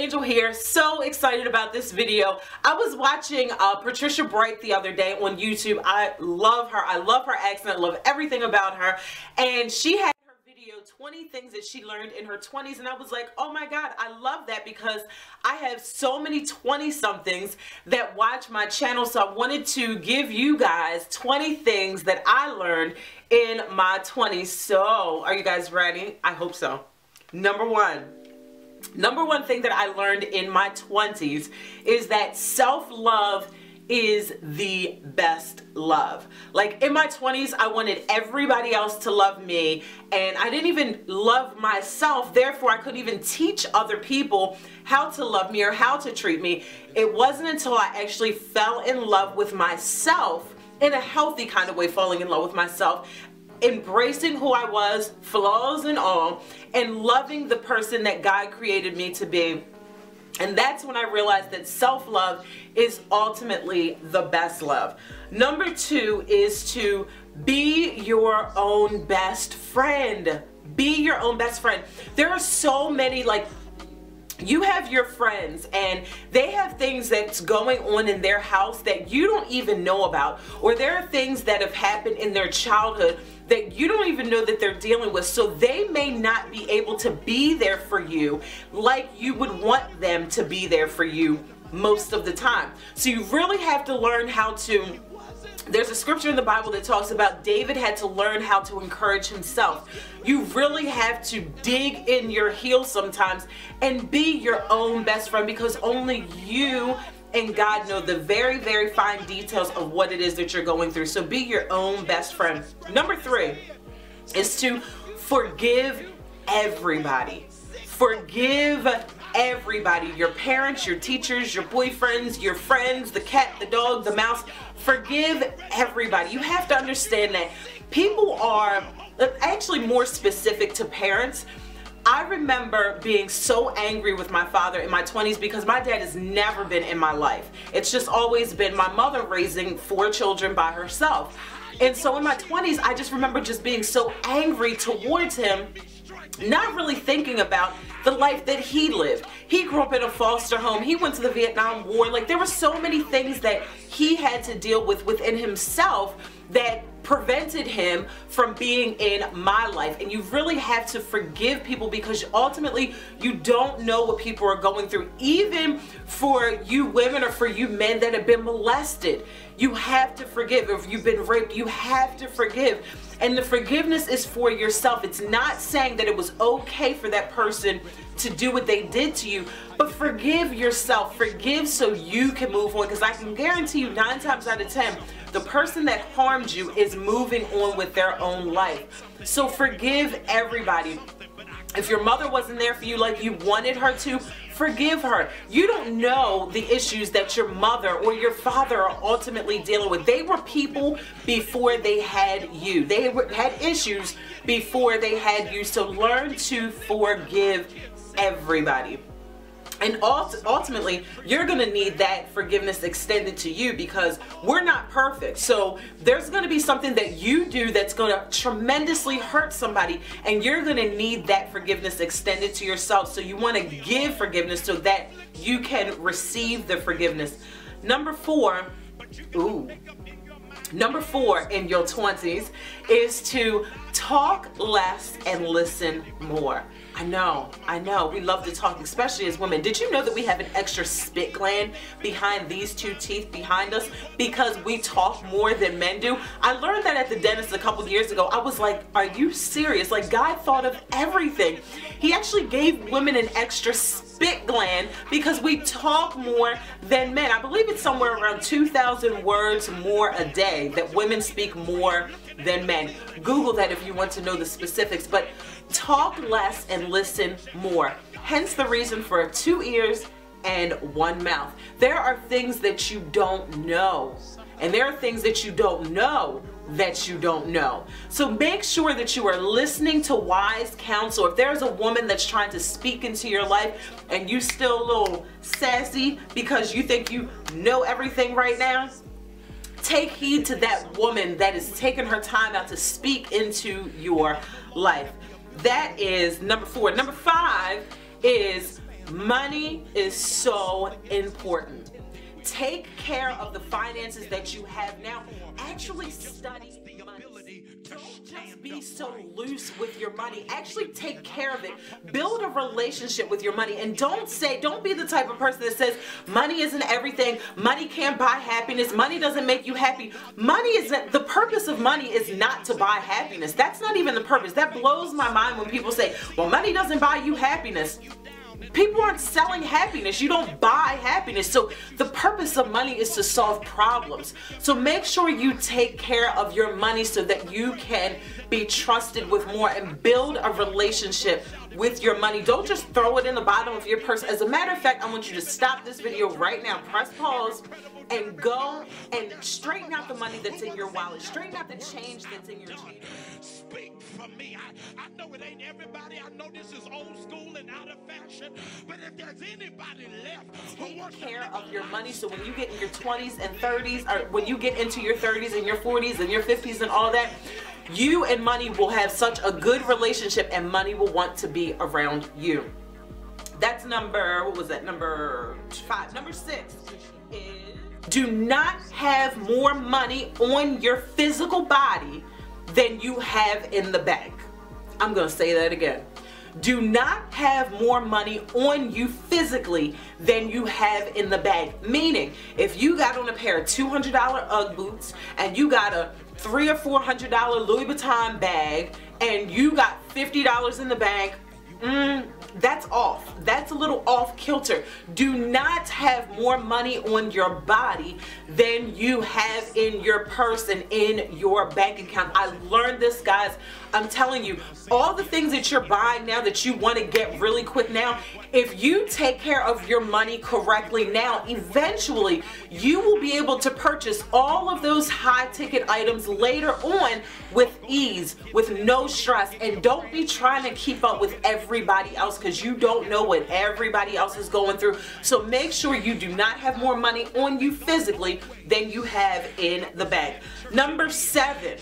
Angel here. So excited about this video. I was watching Patricia Bright the other day on YouTube. I love her. I love her accent. I love everything about her. And she had her video 20 things that she learned in her 20s, and I was like, oh my God, I love that because I have so many 20-somethings that watch my channel. So I wanted to give you guys 20 things that I learned in my 20s. So are you guys ready? I hope so. Number one thing that I learned in my 20s is that self-love is the best love. Like in my 20s, I wanted everybody else to love me, and I didn't even love myself. Therefore, I couldn't even teach other people how to love me or how to treat me. It wasn't until I actually fell in love with myself, in a healthy kind of way, falling in love with myself, embracing who I was, flaws and all, and loving the person that God created me to be. And that's when I realized that self-love is ultimately the best love. Number two is to be your own best friend. Be your own best friend. There are so many, like, you have your friends and they have things that's going on in their house that you don't even know about, or there are things that have happened in their childhood that you don't even know that they're dealing with. So they may not be able to be there for you like you would want them to be there for you most of the time. So you really have to learn how to, there's a scripture in the Bible that talks about David had to learn how to encourage himself. You really have to dig in your heels sometimes and be your own best friend, because only you and God know the very, very fine details of what it is that you're going through. So be your own best friend. Number three is to forgive everybody. Forgive everybody. Your parents, your teachers, your boyfriends, your friends, the cat, the dog, the mouse. Forgive everybody. You have to understand that people are actually more specific to parents. I remember being so angry with my father in my 20s because my dad has never been in my life. It's just always been my mother raising 4 children by herself. And so in my 20s, I just remember just being so angry towards him, not really thinking about the life that he lived. He grew up in a foster home. He went to the Vietnam War. Like, there were so many things that he had to deal with within himself that prevented him from being in my life. And you really have to forgive people, because ultimately you don't know what people are going through. Even for you women or for you men that have been molested, you have to forgive. If you've been raped, you have to forgive. And the forgiveness is for yourself. It's not saying that it was okay for that person to do what they did to you, but forgive yourself. Forgive so you can move on, because I can guarantee you 9 times out of 10, the person that harmed you is moving on with their own life. So forgive everybody. If your mother wasn't there for you like you wanted her to, forgive her. You don't know the issues that your mother or your father are ultimately dealing with. They were people before they had you. They had issues before they had you. So learn to forgive everybody. And ultimately, you're going to need that forgiveness extended to you, because we're not perfect. So there's going to be something that you do that's going to tremendously hurt somebody, and you're going to need that forgiveness extended to yourself. So you want to give forgiveness so that you can receive the forgiveness. Number four in your 20s is to talk less and listen more. I know, we love to talk, especially as women. Did you know that we have an extra spit gland behind these 2 teeth behind us because we talk more than men do? I learned that at the dentist a couple years ago. I was like, are you serious? Like, God thought of everything. He actually gave women an extra spit gland because we talk more than men. I believe it's somewhere around 2,000 words more a day that women speak more than men. Google that if you want to know the specifics, but talk less and listen more. Hence the reason for 2 ears and 1 mouth. There are things that you don't know, and there are things that you don't know that you don't know. So make sure that you are listening to wise counsel. If there's a woman that's trying to speak into your life and you still a little sassy because you think you know everything right now, take heed to that woman that is taking her time out to speak into your life. That is number 4. Number 5 is Money is so important. Take care of the finances that you have now. Actually study money. Don't just be so loose with your money. Actually take care of it. Build a relationship with your money. And don't be the type of person that says money isn't everything. Money can't buy happiness. Money doesn't make you happy. The purpose of money is not to buy happiness. That's not even the purpose. That blows my mind when people say, well, money doesn't buy you happiness. People aren't selling happiness. You don't buy happiness. So the purpose of money is to solve problems. So make sure you take care of your money so that you can be trusted with more and build a relationship with your money. Don't just throw it in the bottom of your purse. As a matter of fact, I want you to stop this video right now, press pause, and go and straighten out the money that's in your wallet. Straighten out the change that's in your change. Speak for me. I know it ain't everybody. I know this is old school and out of fashion. But if there's anybody left, take care of your money so when you get in your 20s and 30s, or when you get into your 30s and your 40s and your 50s and all that, you and money will have such a good relationship and money will want to be around you. That's number 5. Number 6 is do not have more money on your physical body than you have in the bank. I'm going to say that again. Do not have more money on you physically than you have in the bank. Meaning, if you got on a pair of $200 UGG boots and you got a $300 or $400 Louis Vuitton bag and you got $50 in the bank, that's off. That's a little off kilter. Do not have more money on your body than you have in your purse and in your bank account. I learned this, guys. I'm telling you, all the things that you're buying now that you want to get really quick now, if you take care of your money correctly now, eventually you will be able to purchase all of those high ticket items later on with ease, with no stress. And don't be trying to keep up with everybody else because you don't know what everybody else is going through. So make sure you do not have more money on you physically than you have in the bank. Number 7.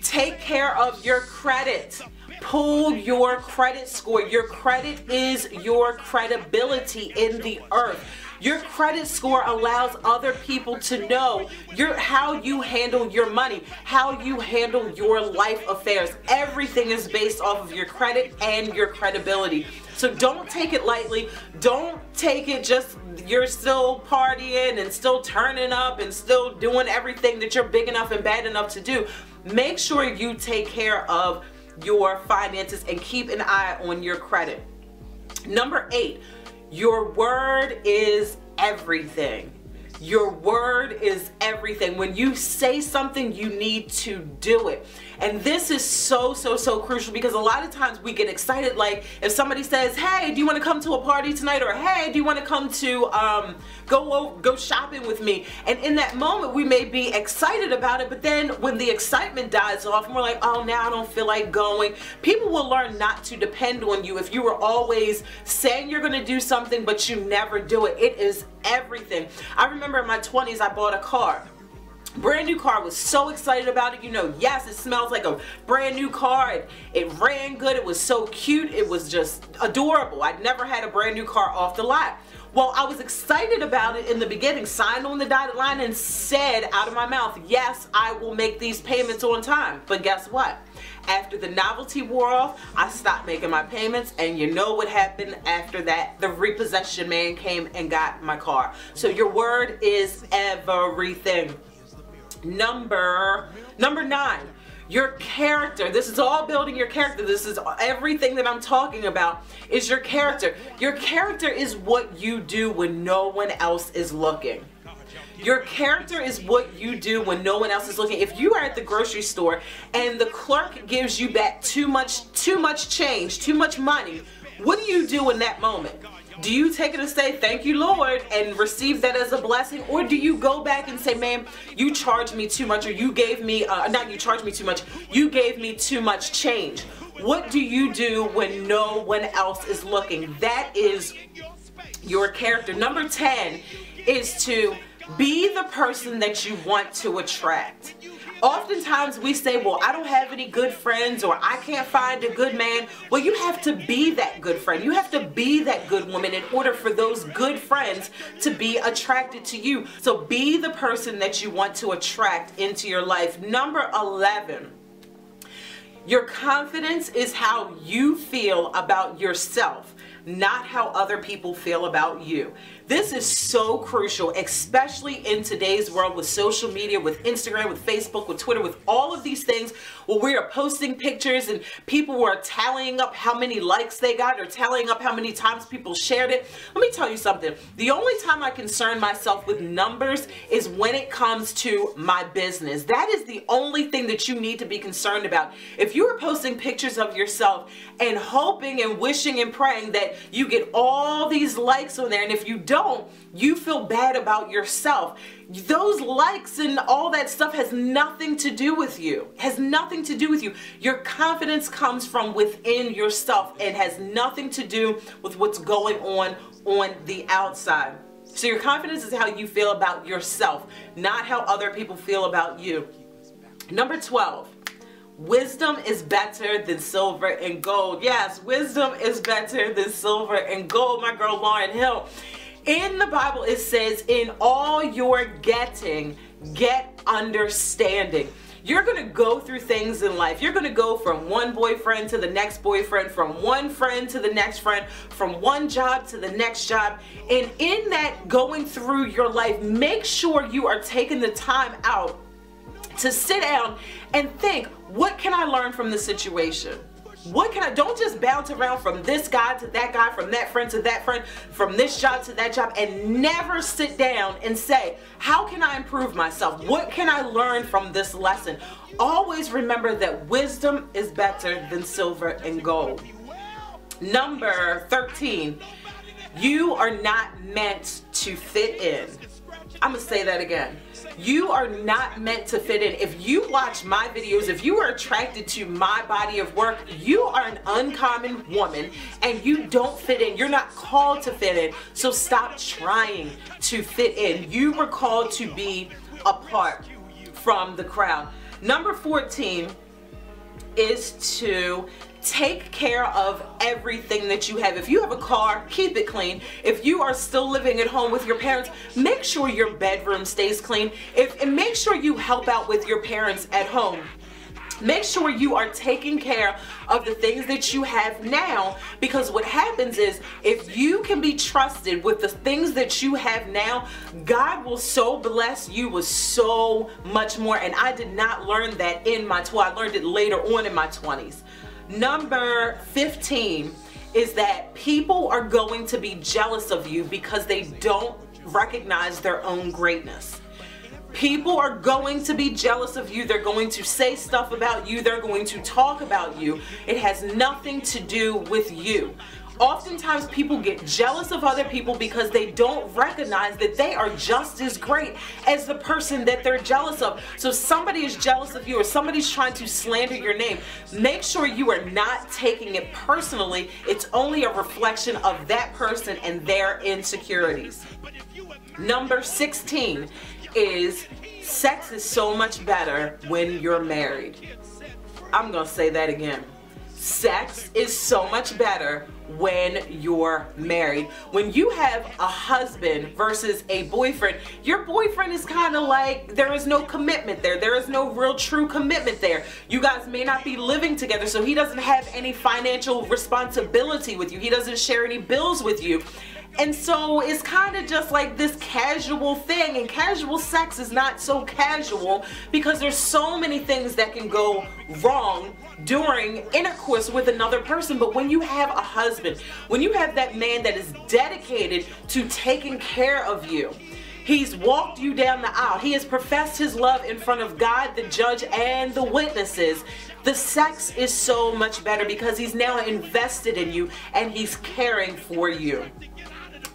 Take care of your credit. Pull your credit score. Your credit is your credibility in the earth. Your credit score allows other people to know how you handle your money, how you handle your life affairs. Everything is based off of your credit and your credibility. So don't take it lightly. Don't take it just you're still partying and still turning up and still doing everything that you're big enough and bad enough to do. Make sure you take care of your finances and keep an eye on your credit. Number 8, your word is everything. Your word is everything. When you say something, you need to do it. And this is so crucial because a lot of times we get excited, like if somebody says, hey, do you want to come to a party tonight? Or hey, do you want to come to go shopping with me? And in that moment we may be excited about it, but then when the excitement dies off and we're like, oh, now I don't feel like going, people will learn not to depend on you if you were always saying you're going to do something but you never do it. It is everything. I remember in my 20s I bought a car. Brand new car. Was so excited about it. You know, yes, it smells like a brand new car. It ran good. It was so cute. It was just adorable. I'd never had a brand new car off the lot. Well, I was excited about it in the beginning, signed on the dotted line and said out of my mouth, yes, I will make these payments on time. But guess what? After the novelty wore off, I stopped making my payments, and you know what happened after that? The repossession man came and got my car. So your word is everything. Number 9, your character. This is all building your character. This is everything that I'm talking about is your character. Your character is what you do when no one else is looking. Your character is what you do when no one else is looking. If you are at the grocery store and the clerk gives you back too much change, too much money, what do you do in that moment? Do you take it and say, thank you, Lord, and receive that as a blessing? Or do you go back and say, ma'am, you charged me too much, or you gave me, not you charged me too much, you gave me too much change? What do you do when no one else is looking? That is your character. Number 10 is to be the person that you want to attract. Oftentimes we say, well, I don't have any good friends, or I can't find a good man. Well, you have to be that good friend. You have to be that good woman in order for those good friends to be attracted to you. So be the person that you want to attract into your life. Number 11, your confidence is how you feel about yourself, not how other people feel about you. This is so crucial, especially in today's world with social media, with Instagram, with Facebook, with Twitter, with all of these things where we are posting pictures and people are tallying up how many likes they got or tallying up how many times people shared it. Let me tell you something. The only time I concern myself with numbers is when it comes to my business. That is the only thing that you need to be concerned about. If you are posting pictures of yourself and hoping and wishing and praying that you get all these likes on there, and if you don't, you feel bad about yourself. Those likes and all that stuff has nothing to do with you. Has nothing to do with you. Your confidence comes from within yourself and has nothing to do with what's going on the outside. So your confidence is how you feel about yourself, not how other people feel about you. Number 12. Wisdom is better than silver and gold. Yes, wisdom is better than silver and gold. My girl Lauryn Hill. In the Bible, it says, in all you're getting, get understanding. You're going to go through things in life. You're going to go from one boyfriend to the next boyfriend, from one friend to the next friend, from one job to the next job. And in that going through your life, make sure you are taking the time out to sit down and think, what can I learn from the situation? What can I, don't just bounce around from this guy to that guy, from that friend to that friend, from this job to that job, and never sit down and say, how can I improve myself? What can I learn from this lesson? Always remember that wisdom is better than silver and gold. Number 13, you are not meant to fit in. I'm going to say that again. You are not meant to fit in. If you watch my videos, if you are attracted to my body of work, you are an uncommon woman and you don't fit in. You're not called to fit in. So stop trying to fit in. You were called to be apart from the crowd. Number 14 is to take care of everything that you have. If you have a car, keep it clean. If you are still living at home with your parents, make sure your bedroom stays clean. And make sure you help out with your parents at home. Make sure you are taking care of the things that you have now, because what happens is if you can be trusted with the things that you have now, God will so bless you with so much more. And I did not learn that in my 20s. I learned it later on in my 20s. Number 15 is that people are going to be jealous of you because they don't recognize their own greatness. People are going to be jealous of you. They're going to say stuff about you. They're going to talk about you. It has nothing to do with you. Oftentimes people get jealous of other people because they don't recognize that they are just as great as the person that they're jealous of. So if somebody is jealous of you or somebody's trying to slander your name, make sure you are not taking it personally. It's only a reflection of that person and their insecurities. Number 16 is sex is so much better when you're married. I'm going to say that again. Sex is so much better when you're married. When you have a husband versus a boyfriend, your boyfriend is kind of like, there is no commitment there. There is no real true commitment there. You guys may not be living together, so he doesn't have any financial responsibility with you. He doesn't share any bills with you. And so it's kind of just like this casual thing, and casual sex is not so casual because there's so many things that can go wrong during intercourse with another person. But when you have a husband, when you have that man that is dedicated to taking care of you, he's walked you down the aisle, he has professed his love in front of God, the judge, and the witnesses, the sex is so much better because he's now invested in you and he's caring for you.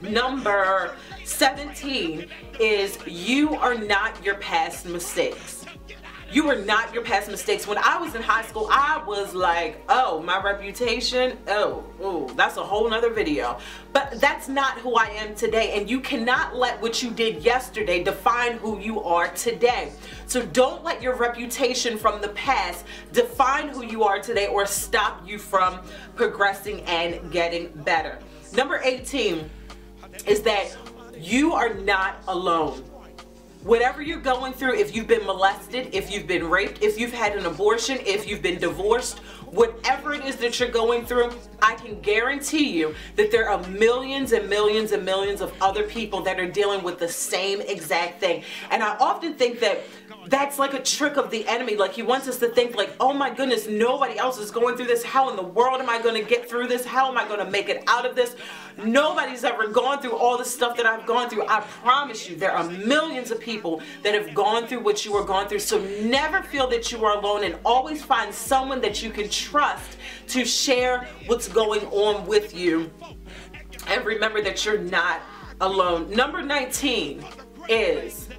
Number 17 is you are not your past mistakes. You are not your past mistakes. When I was in high school, I was like, oh, my reputation, oh, that's a whole nother video. But that's not who I am today, and you cannot let what you did yesterday define who you are today. So don't let your reputation from the past define who you are today or stop you from progressing and getting better. Number 18 is that you are not alone. Whatever you're going through, if you've been molested, if you've been raped, if you've had an abortion, if you've been divorced, whatever it is that you're going through, I can guarantee you that there are millions and millions and millions of other people that are dealing with the same exact thing. And I often think that that's like a trick of the enemy. Like, he wants us to think like, oh my goodness, nobody else is going through this. How in the world am I going to get through this? How am I going to make it out of this? Nobody's ever gone through all the stuff that I've gone through. I promise you, there are millions of people that have gone through what you are going through. So never feel that you are alone, and always find someone that you can trust to share what's going on with you. And remember that you're not alone. Number 19 is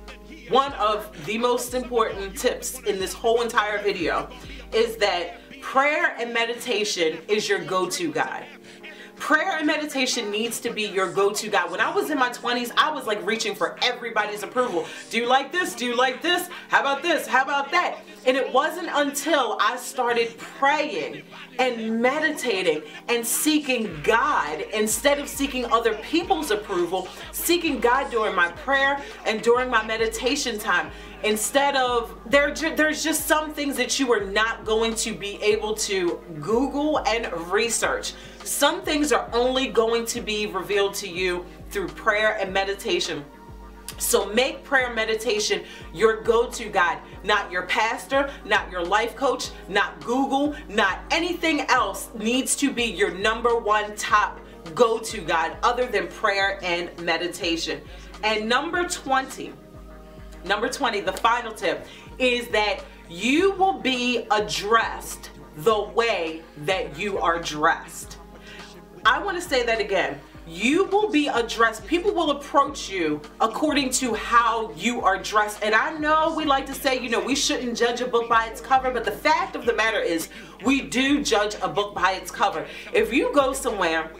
one of the most important tips in this whole entire video, is that prayer and meditation is your go-to guide. Prayer and meditation needs to be your go-to guide. When I was in my 20s, I was like reaching for everybody's approval. Do you like this? Do you like this? How about this? How about that? And it wasn't until I started praying and meditating and seeking God, instead of seeking other people's approval, seeking God during my prayer and during my meditation time. Instead of, there's just some things that you are not going to be able to Google and research. Some things are only going to be revealed to you through prayer and meditation. So make prayer and meditation your go-to guide, not your pastor, not your life coach, not Google, not anything else needs to be your number one top go-to guide other than prayer and meditation. And number 20, the final tip, is that you will be addressed the way that you are dressed. I want to say that again. You will be addressed. People will approach you according to how you are dressed. And I know we like to say, you know, we shouldn't judge a book by its cover, but the fact of the matter is we do judge a book by its cover. If you go somewhere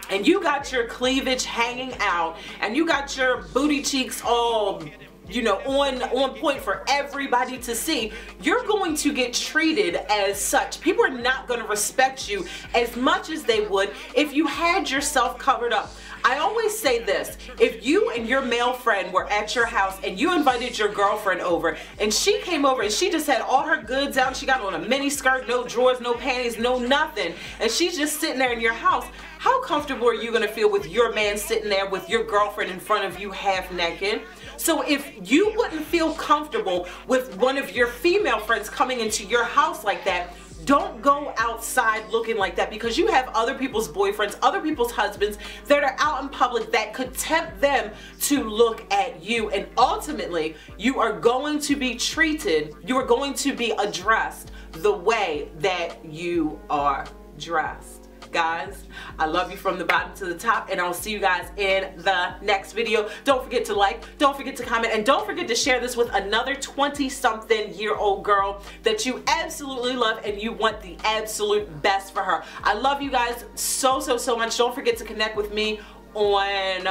and you got your cleavage hanging out and you got your booty cheeks all, you know, on point for everybody to see, you're going to get treated as such. People are not going to respect you as much as they would if you had yourself covered up. I always say this: if you and your male friend were at your house and you invited your girlfriend over and she came over and she just had all her goods out, she got on a mini skirt, no drawers, no panties, no nothing, and she's just sitting there in your house, how comfortable are you going to feel with your man sitting there with your girlfriend in front of you half naked? So if you wouldn't feel comfortable with one of your female friends coming into your house like that, don't go outside looking like that, because you have other people's boyfriends, other people's husbands that are out in public that could tempt them to look at you. And ultimately, you are going to be treated, you are going to be addressed the way that you are dressed. Guys, I love you from the bottom to the top, and I'll see you guys in the next video. Don't forget to like, don't forget to comment, and don't forget to share this with another 20-something-year-old girl that you absolutely love and you want the absolute best for her. I love you guys so much. Don't forget to connect with me on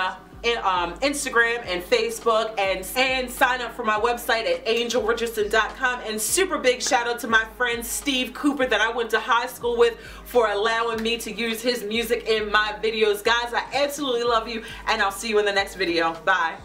Instagram and Facebook, and sign up for my website at angelrichardson.com. And super big shout out to my friend Steve Cooper that I went to high school with for allowing me to use his music in my videos. Guys, I absolutely love you, and I'll see you in the next video. Bye.